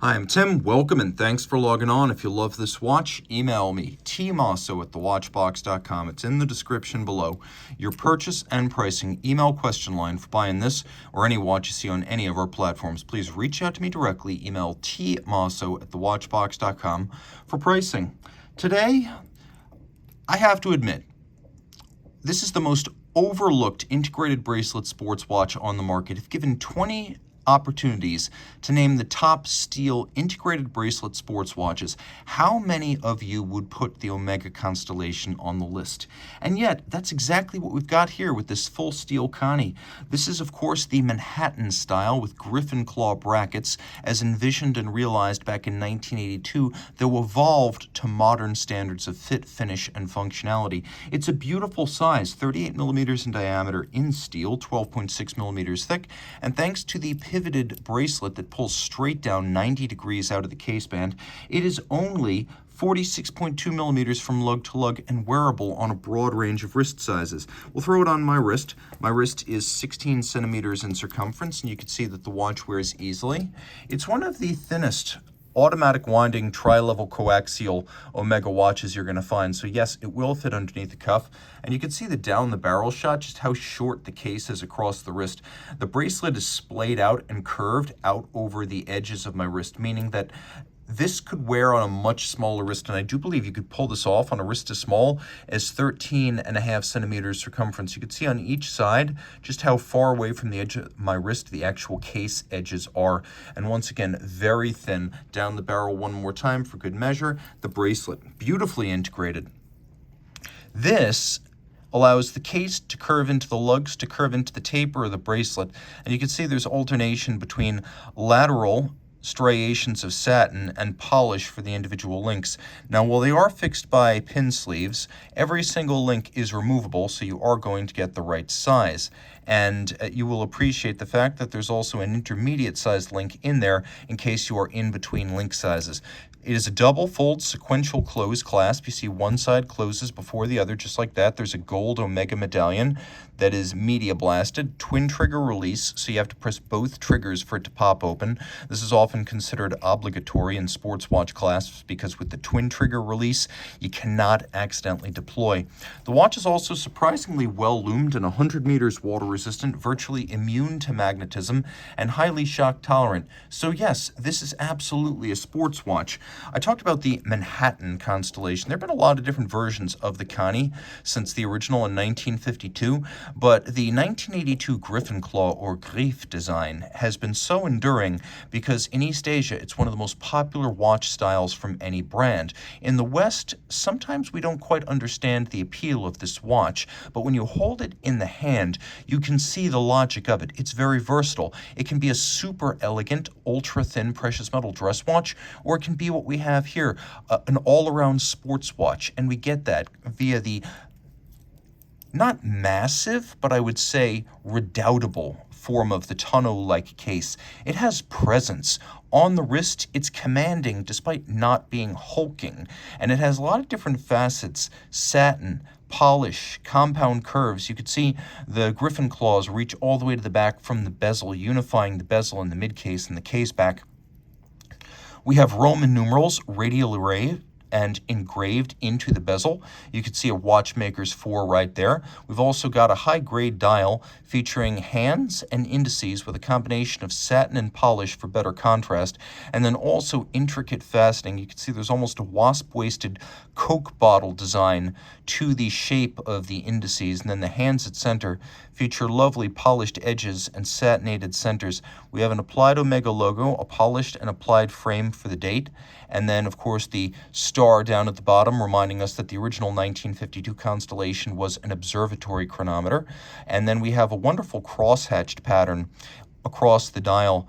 Hi, I'm Tim. Welcome and thanks for logging on. If you love this watch, email me, tmosso@thewatchbox.com. It's in the description below. Your purchase and pricing email question line for buying this or any watch you see on any of our platforms. Please reach out to me directly. Email tmosso@thewatchbox.com for pricing. Today, I have to admit, this is the most overlooked integrated bracelet sports watch on the market. If given 20 opportunities to name the top steel integrated bracelet sports watches, how many of you would put the Omega Constellation on the list? And yet, that's exactly what we've got here with this full steel Connie. This is, of course, the Manhattan style with griffin claw brackets, as envisioned and realized back in 1982, though evolved to modern standards of fit, finish, and functionality. It's a beautiful size, 38 millimeters in diameter in steel, 12.6 millimeters thick, and thanks to the pivoted bracelet that pulls straight down 90 degrees out of the case band, it is only 46.2 millimeters from lug to lug and wearable on a broad range of wrist sizes. We'll throw it on my wrist. My wrist is 16 centimeters in circumference, and you can see that the watch wears easily. It's one of the thinnest automatic winding tri-level coaxial Omega watches you're going to find. So yes, it will fit underneath the cuff. And you can see the down the barrel shot, just how short the case is across the wrist. The bracelet is splayed out and curved out over the edges of my wrist, meaning that this could wear on a much smaller wrist, and I do believe you could pull this off on a wrist as small as 13.5 centimeters circumference. You can see on each side just how far away from the edge of my wrist the actual case edges are. And once again, very thin. Down the barrel one more time for good measure. The bracelet, beautifully integrated. This allows the case to curve into the lugs, to curve into the taper of the bracelet. And you can see there's alternation between lateral striations of satin and polish for the individual links. Now, while they are fixed by pin sleeves, every single link is removable, so you are going to get the right size. And you will appreciate the fact that there's also an intermediate sized link in there in case you are in between link sizes. It is a double fold sequential close clasp. You see one side closes before the other, just like that. There's a gold Omega medallion that is media blasted, twin trigger release, so you have to press both triggers for it to pop open. This is often considered obligatory in sports watch clasps because with the twin trigger release, you cannot accidentally deploy. The watch is also surprisingly well loomed and 100 meters water resistant, virtually immune to magnetism, and highly shock tolerant. So yes, this is absolutely a sports watch. I talked about the Manhattan Constellation. There have been a lot of different versions of the Connie since the original in 1952, but the 1982 Griffin Claw or Griff design has been so enduring because in East Asia, it's one of the most popular watch styles from any brand. In the West, sometimes we don't quite understand the appeal of this watch, but when you hold it in the hand, you can see the logic of it. It's very versatile. It can be a super elegant, ultra-thin precious metal dress watch, or it can be what we have here, an all-around sports watch, and we get that via the not massive, but I would say redoubtable form of the tonneau-like case. It has presence. On the wrist, it's commanding despite not being hulking, and it has a lot of different facets: satin, polish, compound curves. You could see the griffin claws reach all the way to the back from the bezel, unifying the bezel in the mid case and the case back. We have Roman numerals, radial array, and engraved into the bezel. You can see a watchmaker's 4 right there. We've also got a high-grade dial featuring hands and indices with a combination of satin and polish for better contrast, and then also intricate fastening. You can see there's almost a wasp-waisted Coke bottle design to the shape of the indices, and then the hands at center feature lovely polished edges and satinated centers. We have an applied Omega logo, a polished and applied frame for the date, and then, of course, the star down at the bottom reminding us that the original 1952 Constellation was an observatory chronometer. And then we have a wonderful cross-hatched pattern across the dial.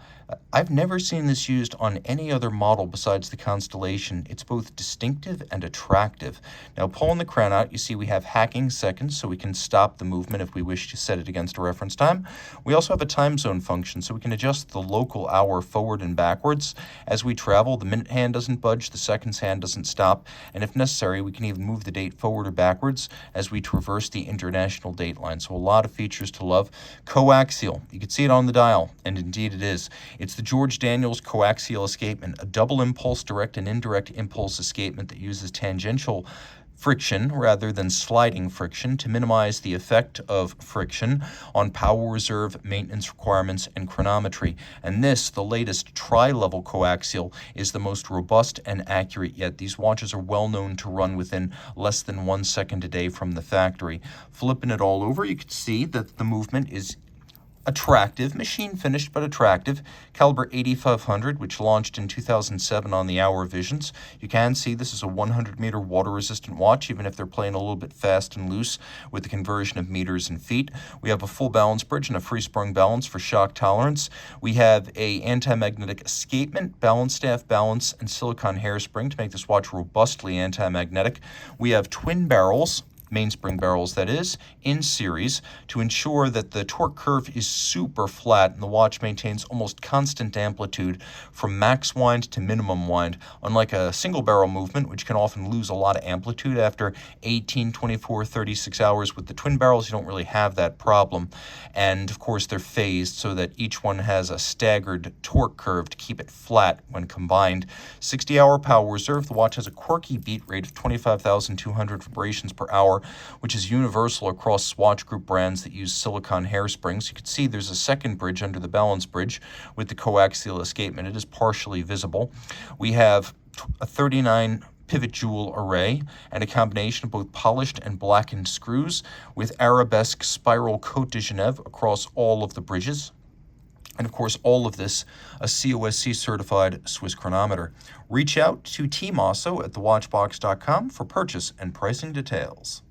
I've never seen this used on any other model besides the Constellation. It's both distinctive and attractive. Now, pulling the crown out, you see we have hacking seconds, so we can stop the movement if we wish to set it against a reference time. We also have a time zone function, so we can adjust the local hour forward and backwards. As we travel, the minute hand doesn't budge, the seconds hand doesn't stop, and if necessary, we can even move the date forward or backwards as we traverse the international date line. So a lot of features to love. Coaxial, you can see it on the dial, and indeed it is. It's the George Daniels coaxial escapement, a double impulse direct and indirect impulse escapement that uses tangential friction rather than sliding friction to minimize the effect of friction on power reserve, maintenance requirements, and chronometry. And this, the latest tri-level coaxial, is the most robust and accurate yet. These watches are well known to run within less than 1 second a day from the factory. Flipping it all over, you can see that the movement is attractive, machine finished but attractive. Caliber 8500, which launched in 2007 on the Hour Visions. You can see this is a 100-meter water-resistant watch, even if they're playing a little bit fast and loose with the conversion of meters and feet. We have a full balance bridge and a free-sprung balance for shock tolerance. We have a anti-magnetic escapement, balance staff balance, and silicone hairspring to make this watch robustly anti-magnetic. We have twin barrels, mainspring barrels that is, in series to ensure that the torque curve is super flat and the watch maintains almost constant amplitude from max wind to minimum wind, unlike a single barrel movement, which can often lose a lot of amplitude after 18, 24, 36 hours. With the twin barrels, you don't really have that problem. And of course, they're phased so that each one has a staggered torque curve to keep it flat when combined. 60-hour power reserve. The watch has a quirky beat rate of 25,200 vibrations per hour, which is universal across Swatch Group brands that use silicone hairsprings. You can see there's a second bridge under the balance bridge with the coaxial escapement. It is partially visible. We have a 39 pivot jewel array and a combination of both polished and blackened screws with arabesque spiral Côte de Genève across all of the bridges. And of course, all of this, a COSC certified Swiss chronometer. Reach out to Team Mosso at thewatchbox.com for purchase and pricing details.